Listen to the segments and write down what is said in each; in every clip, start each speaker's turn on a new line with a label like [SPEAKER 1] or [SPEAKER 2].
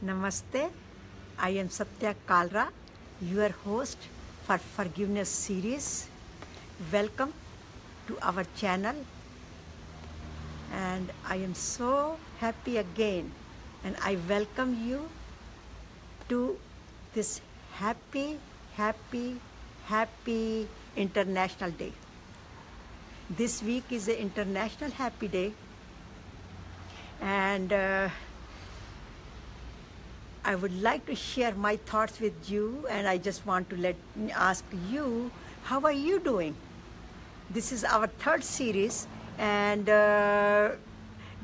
[SPEAKER 1] Namaste, I am SatyaKalra, your host for Forgiveness series. Welcome to our channel, and I am so happy again, and I welcome you to this happy International Day. This week is an International Happy Day, and I would like to share my thoughts with you, and I just want to ask you, how are you doing? This is our third series, and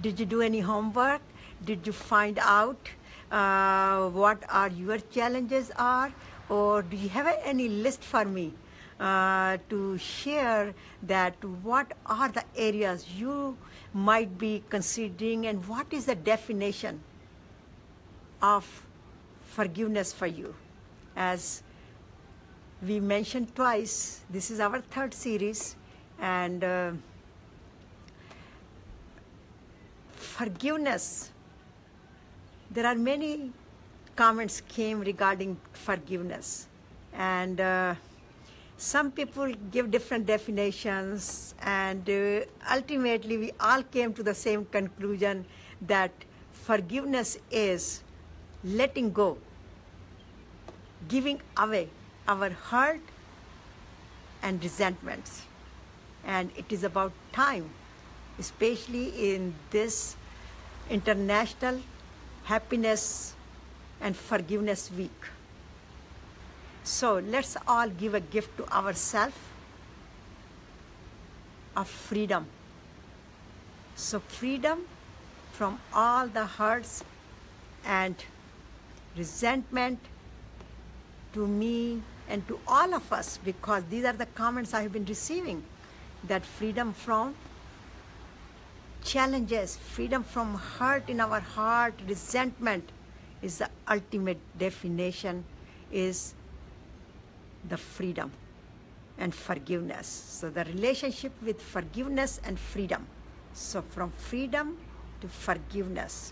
[SPEAKER 1] did you do any homework? Did you find out what are your challenges are, or do you have any list for me to share that what are the areas you might be considering, and what is the definition of forgiveness for you? As we mentioned twice, this is our third series, and forgiveness, there are many comments came regarding forgiveness, and some people give different definitions, and ultimately we all came to the same conclusion that forgiveness is letting go, giving away our hurt and resentments. And it is about time, especially in this International Happiness and Forgiveness Week. So let's all give a gift to ourselves of freedom. So freedom from all the hurts and resentment to me and to all of us, because these are the comments I have been receiving, that freedom from challenges, freedom from hurt in our heart, resentment is the ultimate definition, is the freedom and forgiveness. So the relationship with forgiveness and freedom. So from freedom to forgiveness,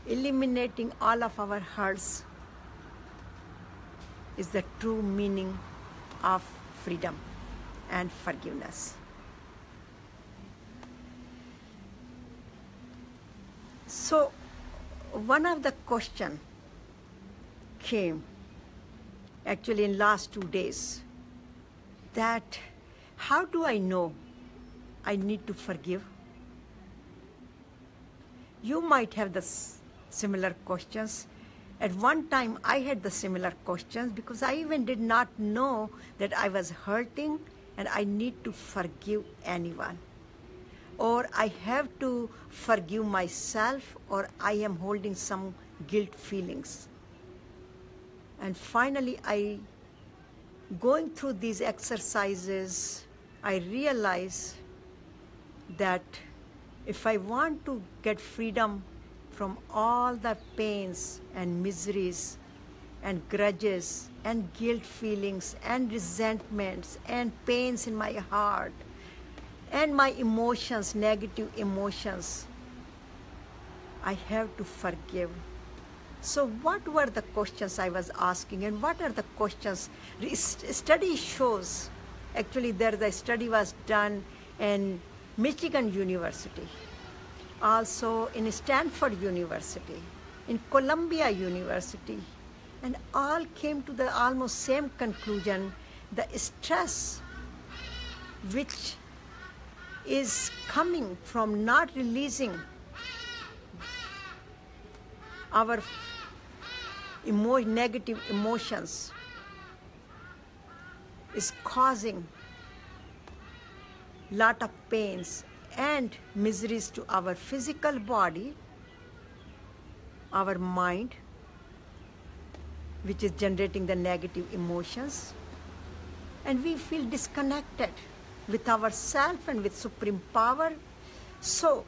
[SPEAKER 1] eliminating all of our hurts is the true meaning of freedom and forgiveness. So one of the questions came actually in last 2 days, that how do I know I need to forgive? You might have the similar questions. At one time, I had the similar questions, because I even did not know that I was hurting and I need to forgive anyone, or I have to forgive myself, or I am holding some guilt feelings. And finally, going through these exercises, I realized that if I want to get freedom from all the pains and miseries and grudges and guilt feelings and resentments and pains in my heart and my emotions, negative emotions, I have to forgive. So what were the questions I was asking, and what are the questions? Study shows, actually the study was done in Michigan University, also in Stanford University, in Columbia University, and all came to the almost same conclusion: the stress which is coming from not releasing our negative emotions is causing lot of pains and miseries to our physical body, our mind, which is generating the negative emotions, and we feel disconnected with ourselves and with supreme power. So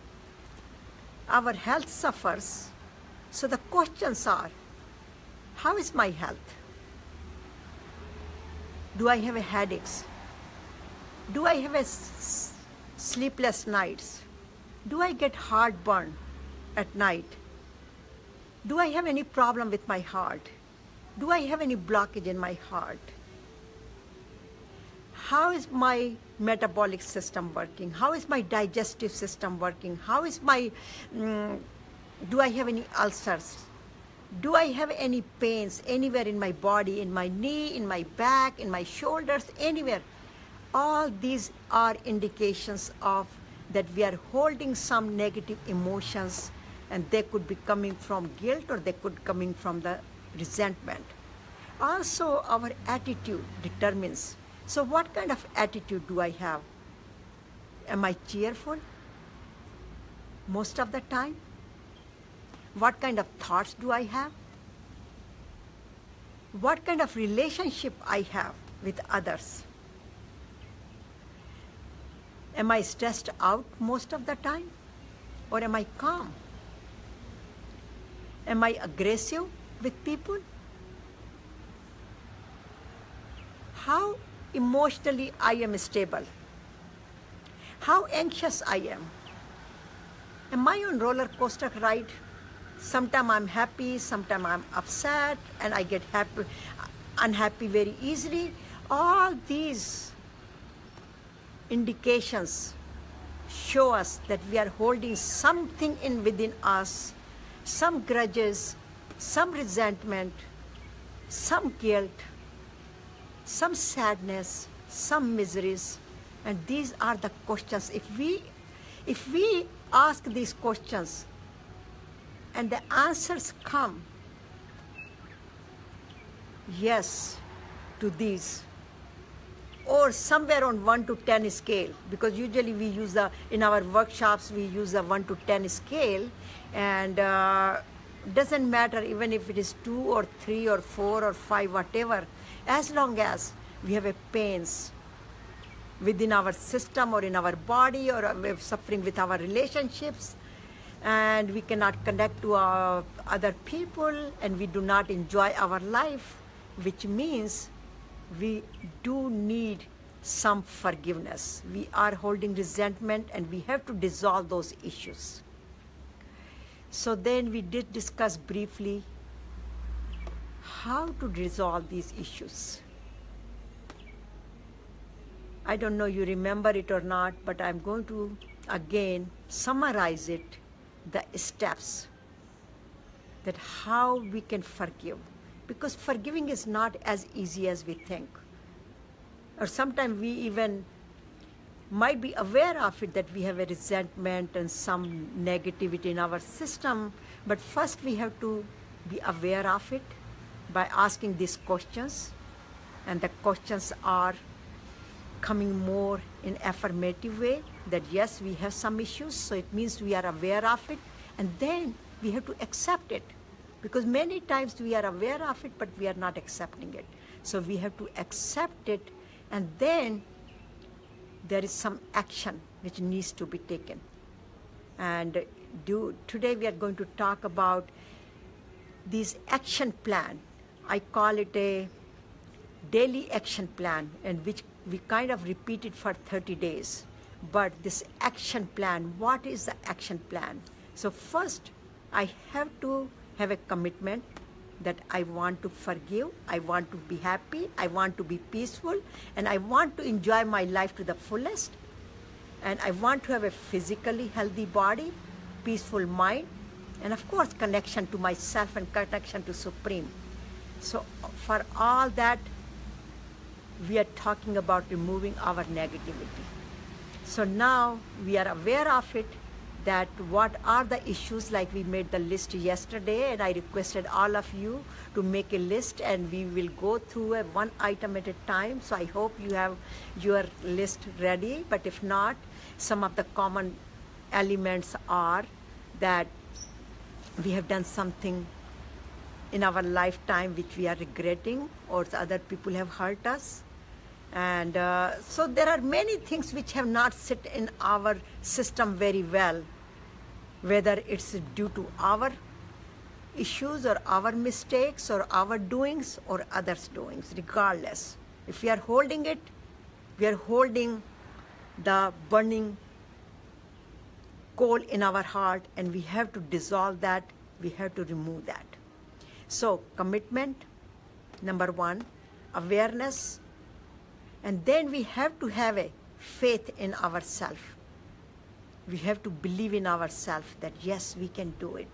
[SPEAKER 1] our health suffers. So the questions are, how is my health? Do I have headaches? Do I have sleepless nights? Do I get heartburn at night? Do I have any problem with my heart? Do I have any blockage in my heart? How is my metabolic system working? How is my digestive system working? How is my, do I have any ulcers? Do I have any pains anywhere in my body, in my knee, in my back, in my shoulders, anywhere? All these are indications of that we are holding some negative emotions, and they could be coming from guilt or they could coming from the resentment. Also, our attitude determines. So what kind of attitude do I have? Am I cheerful most of the time? What kind of thoughts do I have? What kind of relationship I have with others? Am I stressed out most of the time? Or am I calm? Am I aggressive with people? How emotionally I am stable? How anxious I am? Am I on roller coaster ride? Sometimes I'm happy, sometimes I'm upset, and I get unhappy very easily. All these indications show us that we are holding something in within us, some grudges, some resentment, some guilt, some sadness, some miseries. And these are the questions. If we ask these questions and the answers come yes to these, or somewhere on 1 to 10 scale, because usually we use in our workshops we use a 1 to 10 scale, and doesn't matter even if it is 2 or 3 or 4 or 5, whatever, as long as we have a pains within our system or in our body, or we're suffering with our relationships, and we cannot connect to other people, and we do not enjoy our life, which means we do need some forgiveness. We are holding resentment, and we have to dissolve those issues. So then we did discuss briefly how to resolve these issues. I don't know you remember it or not, but I'm going to again summarize it, the steps, that how we can forgive. Because forgiving is not as easy as we think. Or sometimes we even might be aware of it, that we have a resentment and some negativity in our system, but first we have to be aware of it by asking these questions. And the questions are coming more in affirmative way, that yes, we have some issues, so it means we are aware of it, and then we have to accept it. Because many times we are aware of it, but we are not accepting it. So we have to accept it, and then there is some action which needs to be taken. And today we are going to talk about this action plan. I call it a daily action plan, and which we kind of repeat it for 30 days. But this action plan, what is the action plan? So first, I have to have a commitment that I want to forgive, I want to be happy, I want to be peaceful, and I want to enjoy my life to the fullest. And I want to have a physically healthy body, peaceful mind, and of course connection to myself and connection to Supreme. So for all that, we are talking about removing our negativity. So now we are aware of it, that what are the issues, like we made the list yesterday, and I requested all of you to make a list, and we will go through one item at a time. So I hope you have your list ready, but if not, some of the common elements are that we have done something in our lifetime which we are regretting, or other people have hurt us. And so there are many things which have not sit in our system very well, whether it's due to our issues or our mistakes or our doings or others' doings. Regardless, if we are holding it, we are holding the burning coal in our heart, and we have to dissolve that We have to remove that. So commitment, number one, awareness, and then we have to have a faith in ourselves. We have to believe in ourselves that yes, we can do it.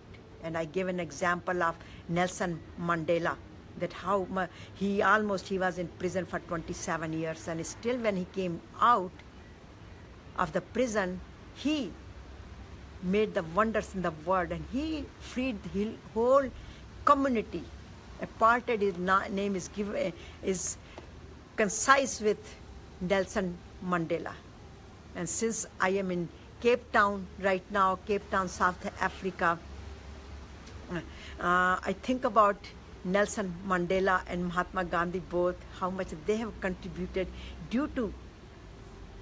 [SPEAKER 1] And I gave an example of Nelson Mandela, that how he was in prison for 27 years, and still when he came out of the prison, he made the wonders in the world, and he freed the whole community. Apartheid, his name is concise with Nelson Mandela. And since I am in Cape Town right now, Cape Town, South Africa, I think about Nelson Mandela and Mahatma Gandhi both, how much they have contributed due to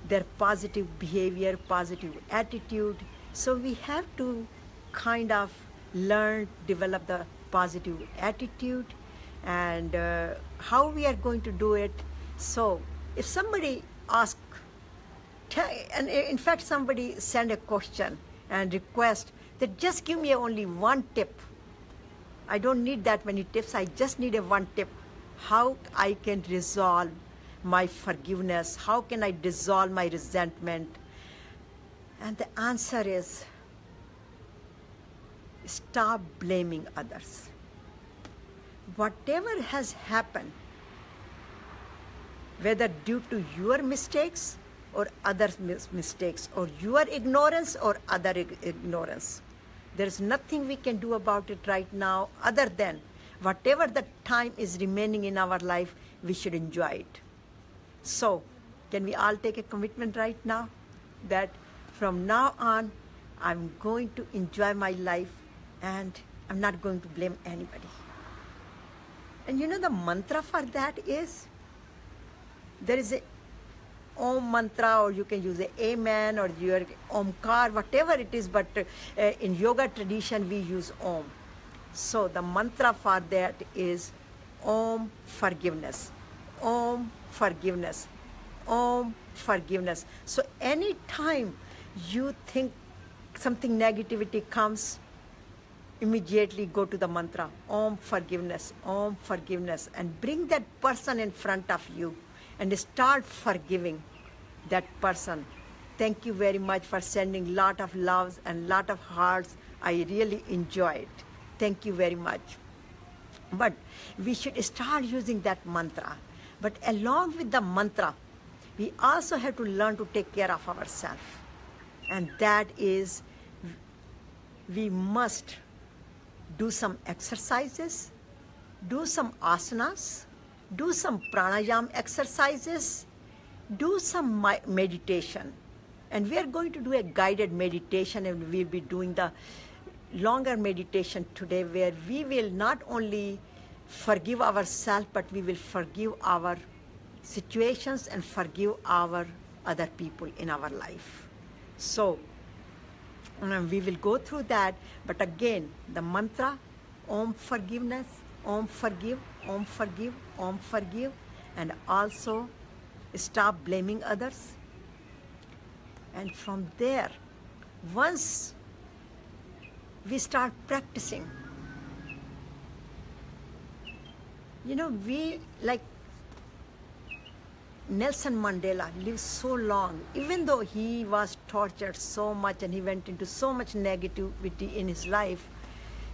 [SPEAKER 1] their positive behavior, positive attitude. So we have to kind of learn, develop the positive attitude, and how we are going to do it. So if somebody asks, and in fact somebody send a question and request that just give me only one tip. I don't need that many tips, I just need a one tip. How I can resolve my forgiveness? How can I dissolve my resentment? And the answer is, stop blaming others. Whatever has happened, whether due to your mistakes or others' mistakes, or your ignorance or other ignorance, there is nothing we can do about it right now other than whatever the time is remaining in our life, we should enjoy it. So, can we all take a commitment right now that from now on, I'm going to enjoy my life and I'm not going to blame anybody. And you know the mantra for that is, there is a Om mantra, or you can use a Amen or your Omkar, whatever it is, but in yoga tradition we use Om. So the mantra for that is Om forgiveness, Om forgiveness, Om forgiveness. So any time you think something negativity comes, immediately go to the mantra, Om forgiveness, and bring that person in front of you and start forgiving that person. Thank you very much for sending lot of loves and lot of hearts. I really enjoy it. Thank you very much. But we should start using that mantra. But along with the mantra, we also have to learn to take care of ourselves. And that is, we must do some exercises, do some asanas, do some pranayama exercises, do some meditation. And we are going to do a guided meditation, and we'll be doing the longer meditation today, where we will not only forgive ourselves, but we will forgive our situations and forgive our other people in our life. So we will go through that, but again, the mantra, Om forgiveness, Om forgive, Om forgive, Om forgive, and also stop blaming others. And from there, once we start practicing, you know, we, like Nelson Mandela, lived so long, even though he was tortured so much and he went into so much negativity in his life.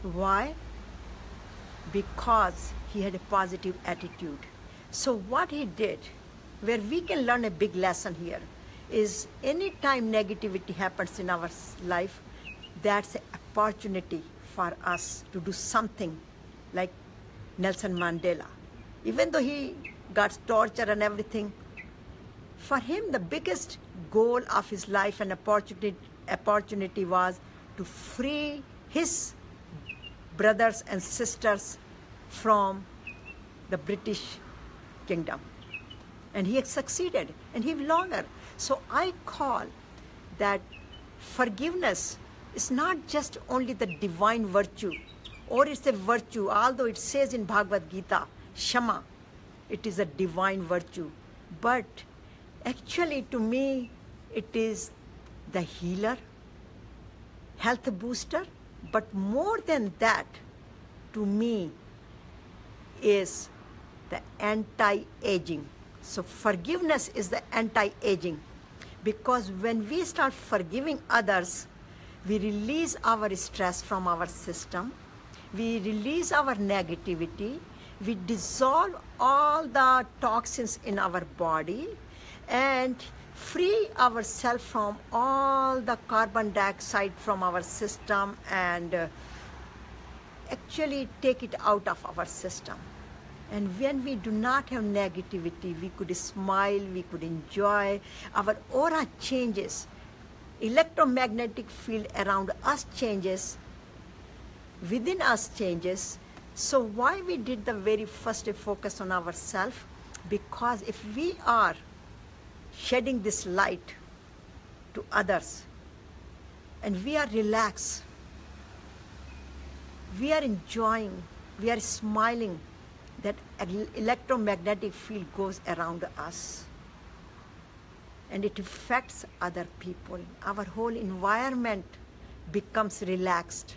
[SPEAKER 1] Why? Because he had a positive attitude. So what he did, where we can learn a big lesson here, is anytime negativity happens in our life, that's an opportunity for us to do something like Nelson Mandela. Even though he got tortured and everything, for him the biggest goal of his life and opportunity was to free his brothers and sisters from the British Kingdom. And he had succeeded, and he longer. So I call that forgiveness is not just only the divine virtue, or it's a virtue, although it says in Bhagavad Gita, Shama, it is a divine virtue. But actually to me, it is the healer, health booster, But more than that, to me, is the anti-aging. So forgiveness is the anti-aging, because when we start forgiving others, we release our stress from our system, we release our negativity, we dissolve all the toxins in our body, and free ourselves from all the carbon dioxide from our system, and actually take it out of our system. And when we do not have negativity, we could smile, we could enjoy, our aura changes, electromagnetic field around us changes, within us changes. So why we did the very first focus on ourselves? Because if we are shedding this light to others, and we are relaxed, we are enjoying, we are smiling, that electromagnetic field goes around us and it affects other people. Our whole environment becomes relaxed.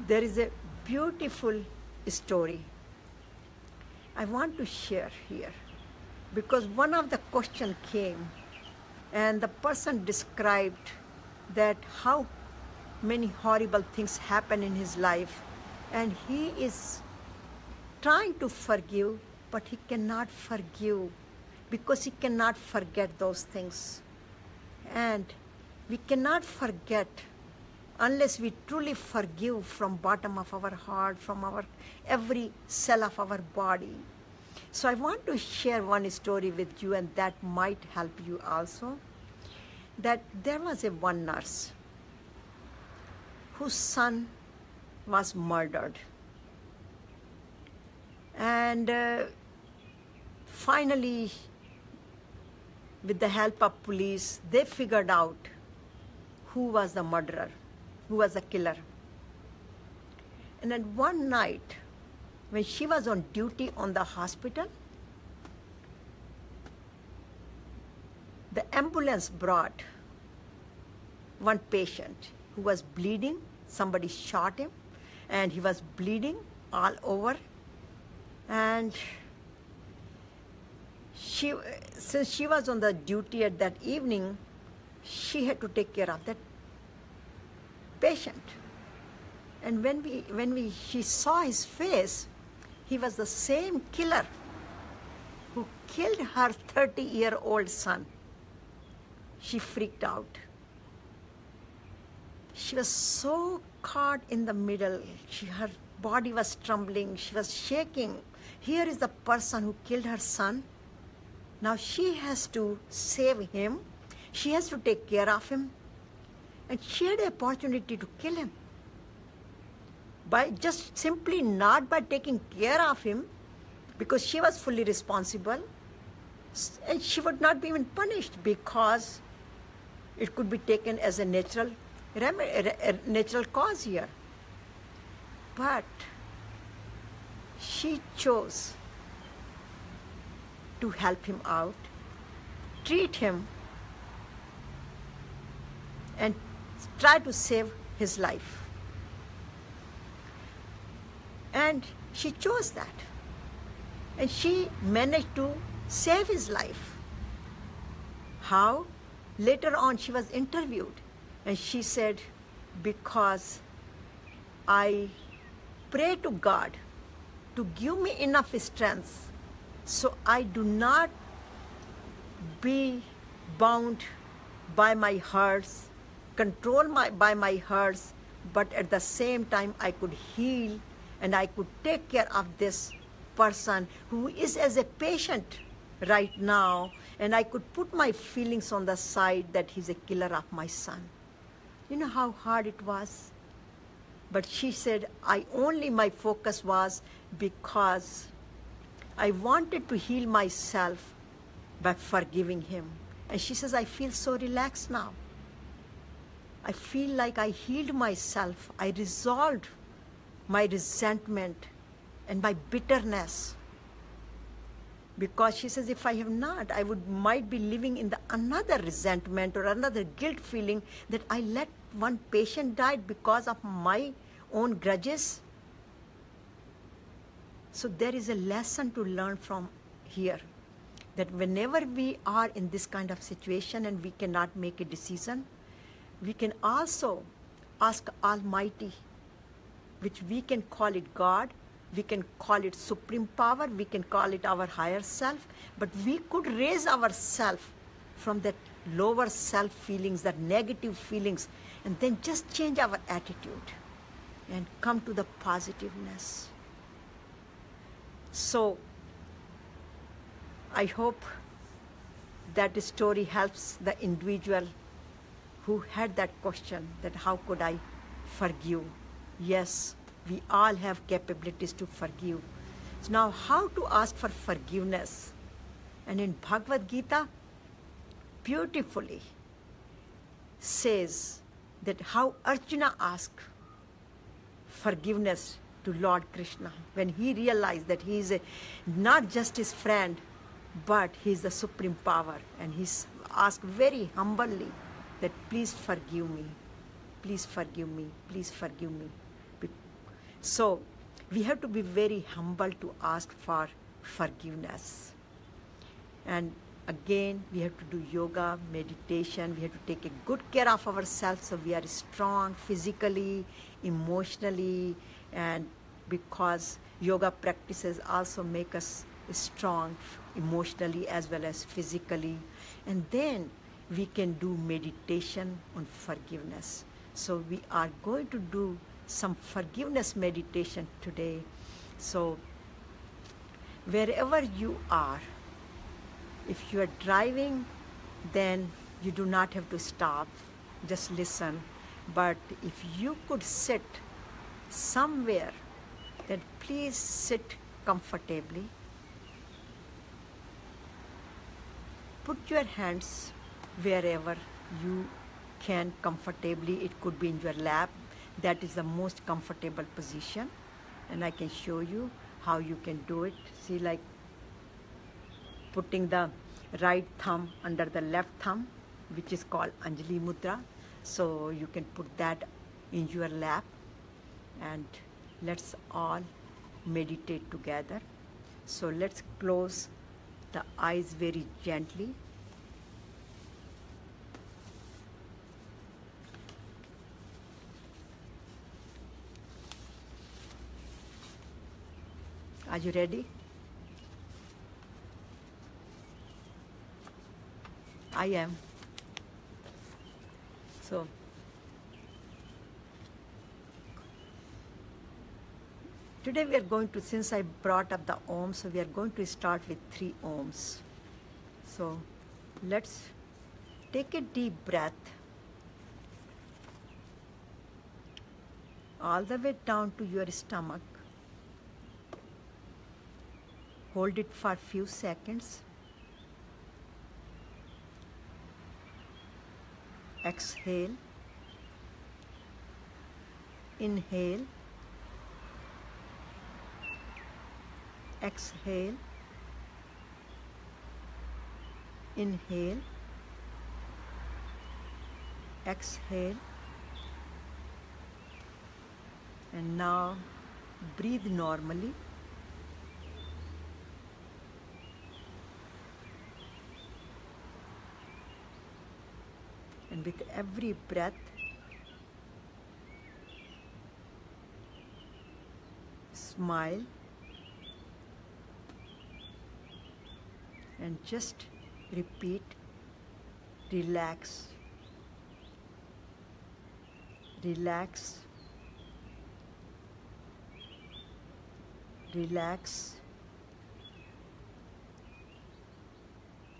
[SPEAKER 1] There is a beautiful story I want to share here, because one of the questions came and the person described that how many horrible things happen in his life, and he is trying to forgive, but he cannot forgive because he cannot forget those things. And we cannot forget unless we truly forgive from bottom of our heart, from our every cell of our body. So I want to share one story with you, and that might help you also. That there was one nurse whose son was murdered. And finally, with the help of police, they figured out who was the murderer, who was the killer. And then one night, when she was on duty on the hospital, the ambulance brought one patient who was bleeding. Somebody shot him, and he was bleeding all over. And since she was on the duty at that evening, she had to take care of that patient. And when she saw his face, he was the same killer who killed her 30-year-old son. She freaked out. She was so caught in the middle. Her body was trembling. She was shaking. Here is the person who killed her son. Now she has to save him. She has to take care of him. And she had the opportunity to kill him. By just simply not by taking care of him, because she was fully responsible, and she would not be even punished because it could be taken as a natural cause here. But she chose to help him out, treat him, and try to save his life. And she chose that. And she managed to save his life. How? Later on, she was interviewed, and she said, because I pray to God to give me enough strength so I do not be bound by my hurts, controlled by my hurts, but at the same time I could heal and I could take care of this person who is as a patient right now, and I could put my feelings on the side that he's a killer of my son. You know how hard it was? But she said, my focus was because I wanted to heal myself by forgiving him. And she says, I feel so relaxed now. I feel like I healed myself. I resolved my resentment and my bitterness. Because she says, if I have not, I might be living in the another resentment or another guilt feeling that I let one patient die because of my own grudges. So there is a lesson to learn from here, that whenever we are in this kind of situation and we cannot make a decision, we can also ask Almighty, which we can call it God, we can call it supreme power, we can call it our higher self, but we could raise ourselves from that lower self feelings, that negative feelings, and then just change our attitude and come to the positiveness. So I hope that story helps the individual who had that question, that how could I forgive? Yes, we all have capabilities to forgive. So now how to ask for forgiveness? And in Bhagavad Gita, beautifully says that how Arjuna asked forgiveness to Lord Krishna when he realized that he is not just his friend, but he is the supreme power. And he asked very humbly that please forgive me, please forgive me, please forgive me. So we have to be very humble to ask for forgiveness. And again, we have to do yoga, meditation. We have to take a good care of ourselves so we are strong physically, emotionally, and because yoga practices also make us strong emotionally as well as physically. And then we can do meditation on forgiveness. So we are going to do some forgiveness meditation today. So wherever you are, if you are driving, then you do not have to stop, just listen. But if you could sit somewhere, then please sit comfortably. Put your hands wherever you can comfortably. It could be in your lap. That is the most comfortable position. And I can show you how you can do it. See, like putting the right thumb under the left thumb, which is called Anjali Mudra. So you can put that in your lap, and let's all meditate together. So let's close the eyes very gently. Are you ready? I am. So today we are going to, since I brought up the Om, so we are going to start with 3 Oms. So let's take a deep breath all the way down to your stomach. Hold it for a few seconds. Exhale. Inhale. Exhale. Inhale. Exhale. And now breathe normally. And with every breath, smile and just repeat, relax, relax, relax.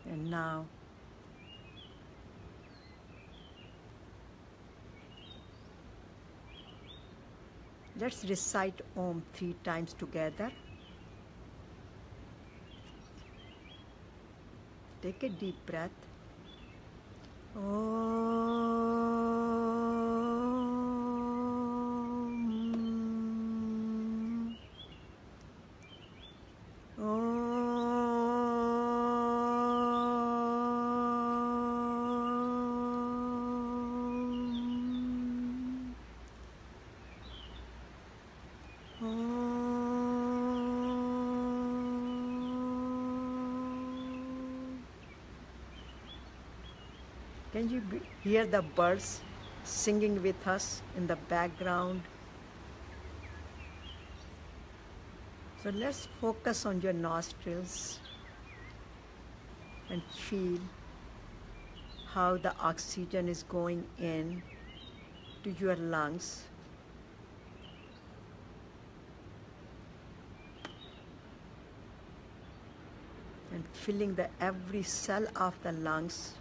[SPEAKER 1] And now let's recite Om 3 times together. Take a deep breath. Om. Om. Can you hear the birds singing with us in the background? So let's focus on your nostrils and feel how the oxygen is going in to your lungs. And filling every cell of the lungs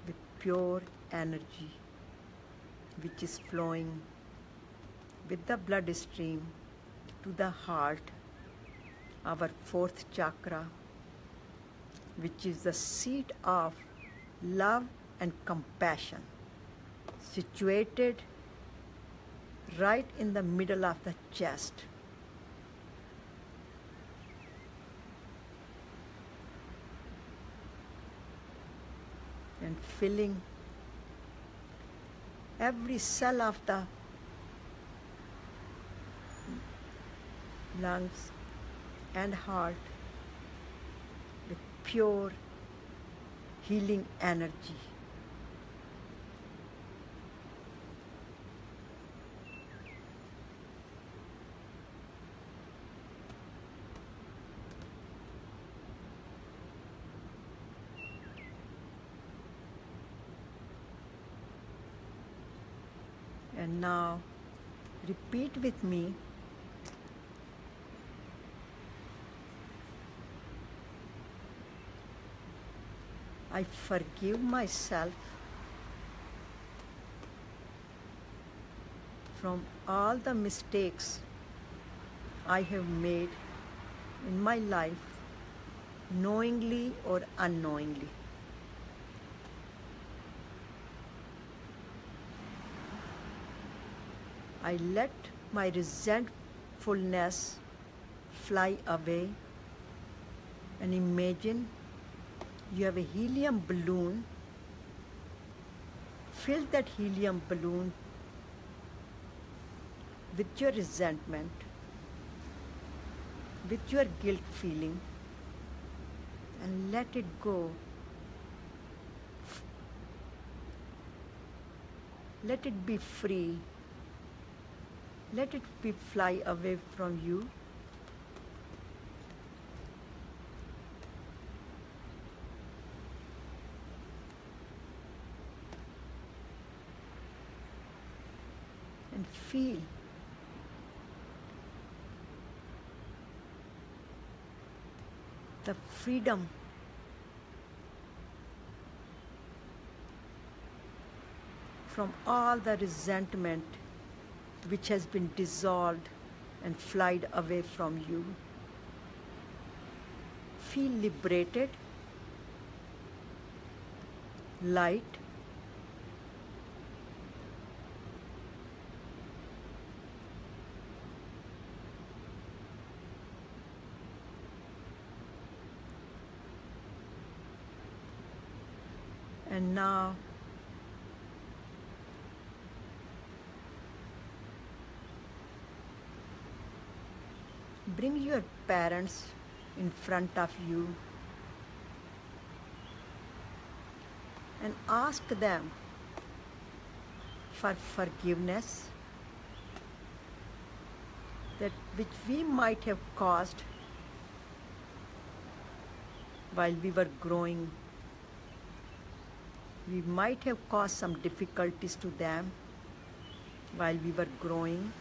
[SPEAKER 1] with pure energy, which is flowing with the blood stream to the heart, our fourth chakra, which is the seat of love and compassion, situated right in the middle of the chest. And filling every cell of the lungs and heart with pure healing energy. And now repeat with me. I forgive myself from all the mistakes I have made in my life, knowingly or unknowingly. I let my resentfulness fly away and imagine you have a helium balloon. Fill that helium balloon with your resentment, with your guilt feeling, and let it go. Let it be free. Let it be fly away from you. And feel the freedom from all the resentment which has been dissolved and flied away from you. Feel liberated, light, and now bring your parents in front of you and ask them for forgiveness that which we might have caused while we were growing. We might have caused some difficulties to them while we were growing,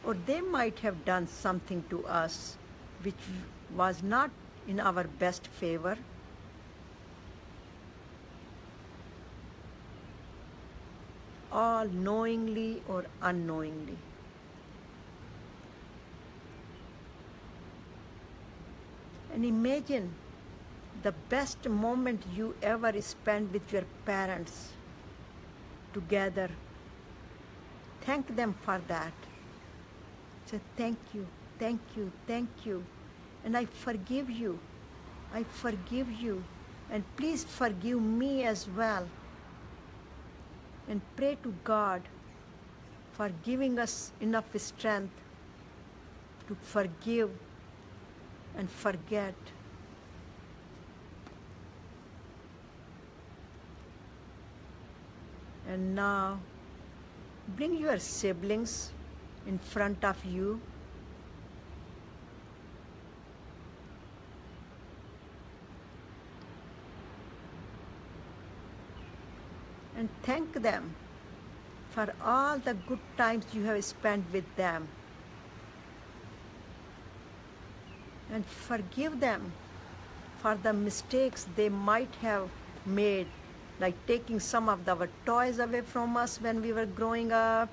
[SPEAKER 1] or they might have done something to us which was not in our best favor. All knowingly or unknowingly. And imagine the best moment you ever spent with your parents together. Thank them for that. Say, thank you, thank you, thank you. And I forgive you. I forgive you. And please forgive me as well. And pray to God for giving us enough strength to forgive and forget. And now bring your siblings in front of you. And thank them for all the good times you have spent with them. And forgive them for the mistakes they might have made, like taking some of our toys away from us when we were growing up,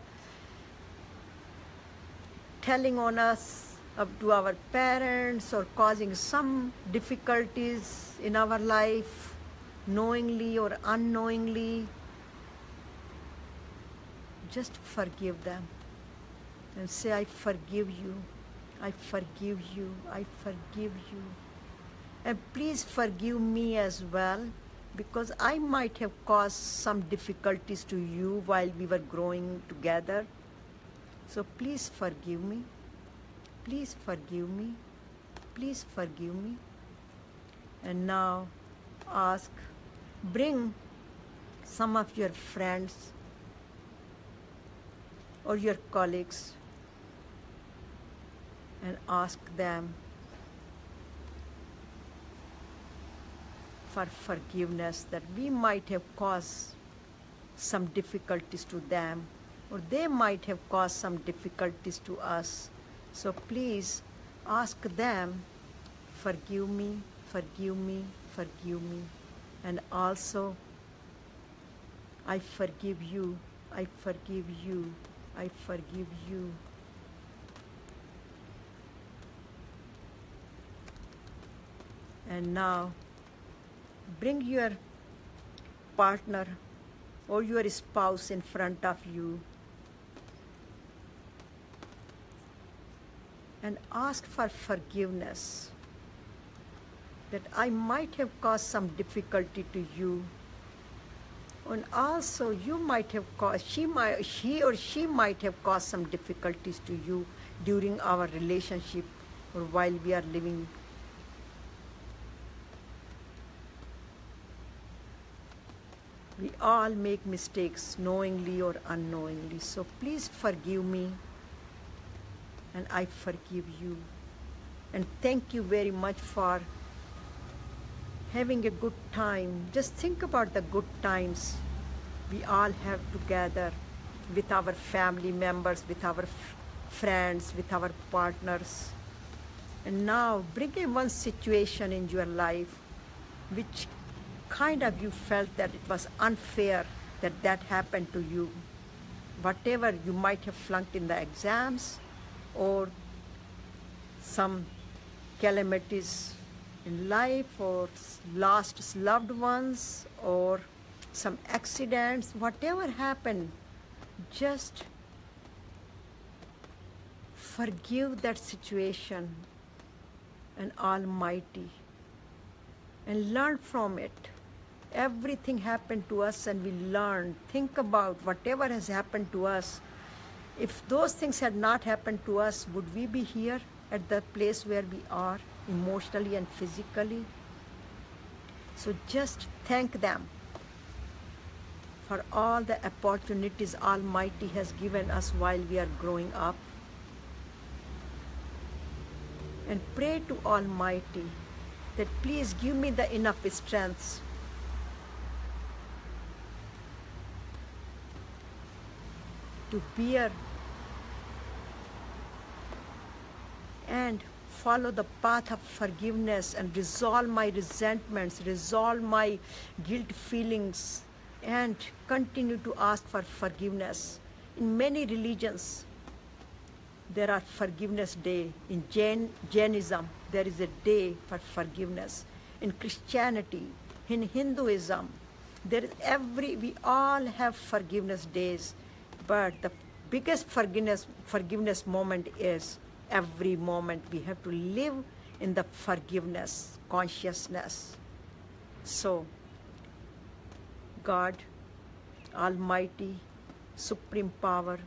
[SPEAKER 1] telling on us up to our parents, or causing some difficulties in our life, knowingly or unknowingly. Just forgive them and say, I forgive you, I forgive you, I forgive you. And please forgive me as well, because I might have caused some difficulties to you while we were growing together. So please forgive me. Please forgive me. Please forgive me. And now bring some of your friends or your colleagues and ask them for forgiveness, that we might have caused some difficulties to them, or they might have caused some difficulties to us. So please ask them, forgive me, forgive me, forgive me. And also, I forgive you, I forgive you, I forgive you. And now, bring your partner or your spouse in front of you and ask for forgiveness, that I might have caused some difficulty to you. And also you might have caused, he or she might have caused some difficulties to you during our relationship or while we are living. We all make mistakes, knowingly or unknowingly. So please forgive me, and I forgive you. And thank you very much for having a good time. Just think about the good times we all have together with our family members, with our friends, with our partners. And now bring in one situation in your life which kind of you felt that it was unfair that happened to you. Whatever you might have flunked in the exams, or some calamities in life, or lost loved ones, or some accidents, whatever happened, just forgive that situation and Almighty and learn from it. Everything happened to us and we learned. Think about whatever has happened to us. If those things had not happened to us, would we be here at the place where we are, emotionally and physically? So just thank them for all the opportunities Almighty has given us while we are growing up. And pray to Almighty that please give me the enough strength to bear and follow the path of forgiveness and resolve my resentments, resolve my guilt feelings, and continue to ask for forgiveness. In many religions, there are forgiveness day. In Jainism, there is a day for forgiveness. In Christianity, in Hinduism, we all have forgiveness days. But the biggest forgiveness moment is every moment we have to live in the forgiveness consciousness. So, God, Almighty, Supreme Power,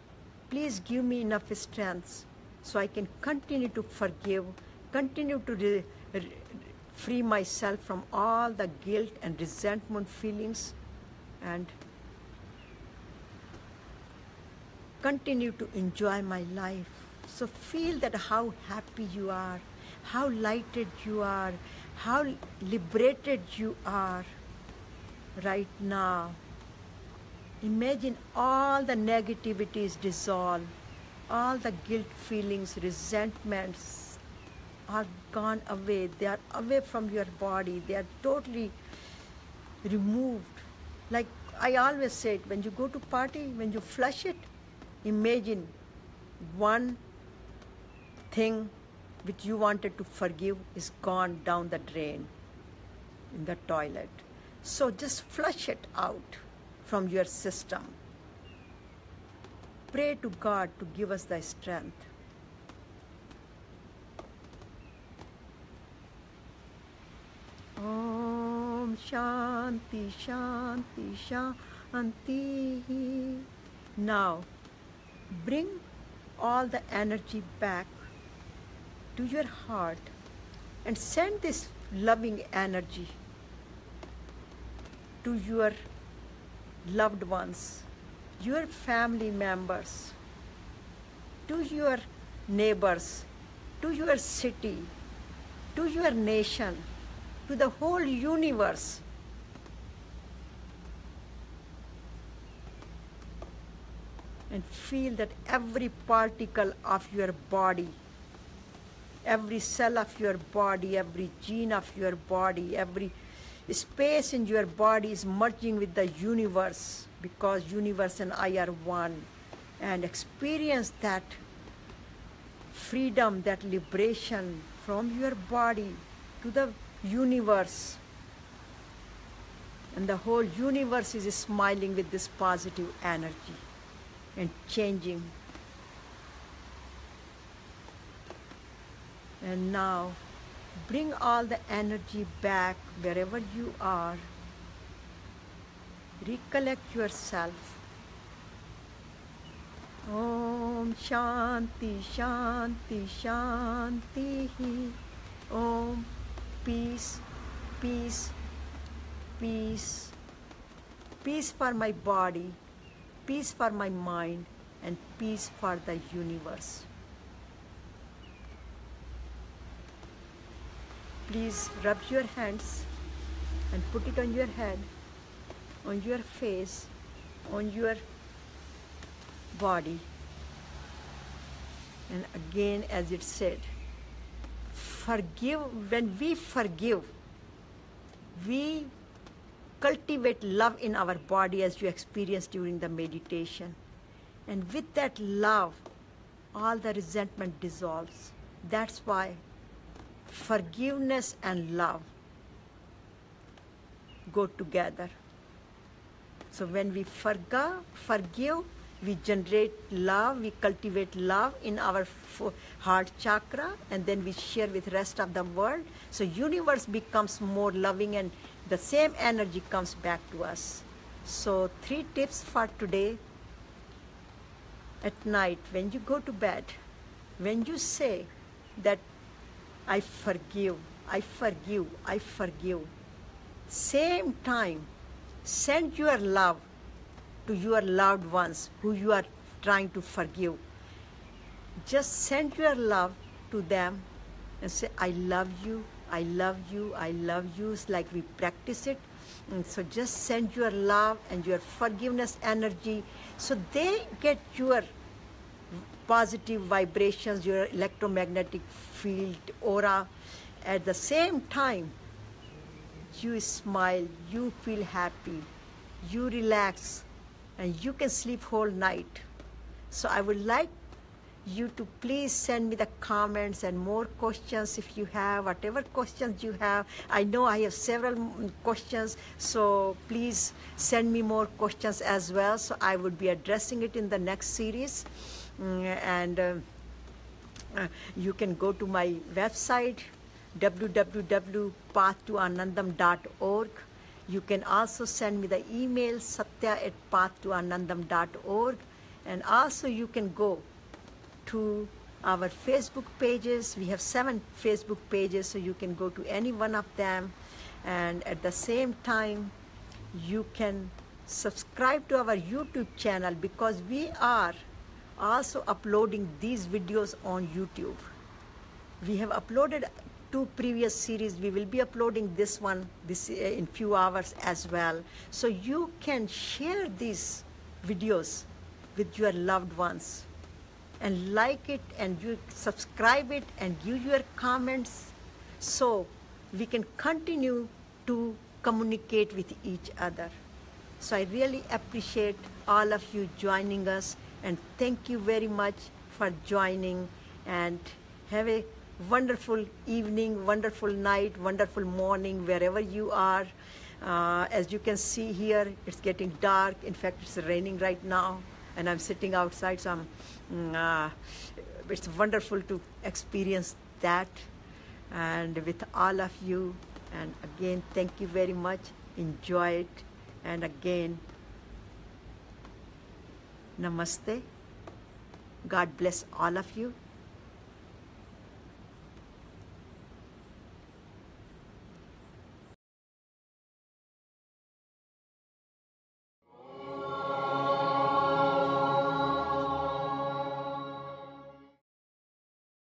[SPEAKER 1] please give me enough strength so I can continue to forgive, continue to free myself from all the guilt and resentment feelings, and continue to enjoy my life. So feel that how happy you are, how lighted you are, how liberated you are right now. Imagine all the negativities dissolve, all the guilt feelings, resentments are gone away. They are away from your body. They are totally removed. Like I always say, when you go to party, when you flush it, imagine one thing which you wanted to forgive is gone down the drain in the toilet. So just flush it out from your system. Pray to God to give us the strength. Om Shanti Shanti Shanti. Now bring all the energy back to your heart and send this loving energy to your loved ones, your family members, to your neighbors, to your city, to your nation, to the whole universe. And feel that every particle of your body, every cell of your body, every gene of your body, every space in your body is merging with the universe, because universe and I are one. And experience that freedom, that liberation from your body to the universe. And the whole universe is smiling with this positive energy and changing. And now bring all the energy back wherever you are. Recollect yourself. Om Shanti Shanti Shanti. Om peace, peace, peace. Peace for my body, peace for my mind, and peace for the universe. Please rub your hands and put it on your head, on your face, on your body. And again, as it said, forgive. When we forgive, we cultivate love in our body, as you experienced during the meditation. And with that love, all the resentment dissolves. That's why forgiveness and love go together. So when we forgive, we generate love, we cultivate love in our heart chakra, and then we share with rest of the world. So universe becomes more loving and the same energy comes back to us. So 3 tips for today. At night, when you go to bed, when you say that I forgive, I forgive, I forgive, same time, send your love to your loved ones who you are trying to forgive. Just send your love to them and say, I love you, I love you, I love you. It's like we practice it. And so just send your love and your forgiveness energy so they get your positive vibrations, your electromagnetic field, aura. At the same time, you smile, you feel happy, you relax, and you can sleep whole night. So I would like you to please send me the comments and more questions if you have, whatever questions you have. I know I have several questions, so please send me more questions as well. So I would be addressing it in the next series. And you can go to my website, www.pathtoanandam.org. You can also send me the email, satya@pathtoanandam.org. And also you can go to our Facebook pages. We have 7 Facebook pages, so you can go to any one of them. And at the same time, you can subscribe to our YouTube channel, because we are also uploading these videos on YouTube. We have uploaded 2 previous series. We will be uploading this one in few hours as well. So you can share these videos with your loved ones and like it, and you subscribe it and give your comments, so we can continue to communicate with each other. So I really appreciate all of you joining us, and thank you very much for joining, and have a wonderful evening, wonderful night, wonderful morning, wherever you are. As you can see here, it's getting dark. In fact, it's raining right now, and I'm sitting outside, so it's wonderful to experience that, and with all of you. And again, thank you very much. Enjoy it. And again, namaste. God bless all of you.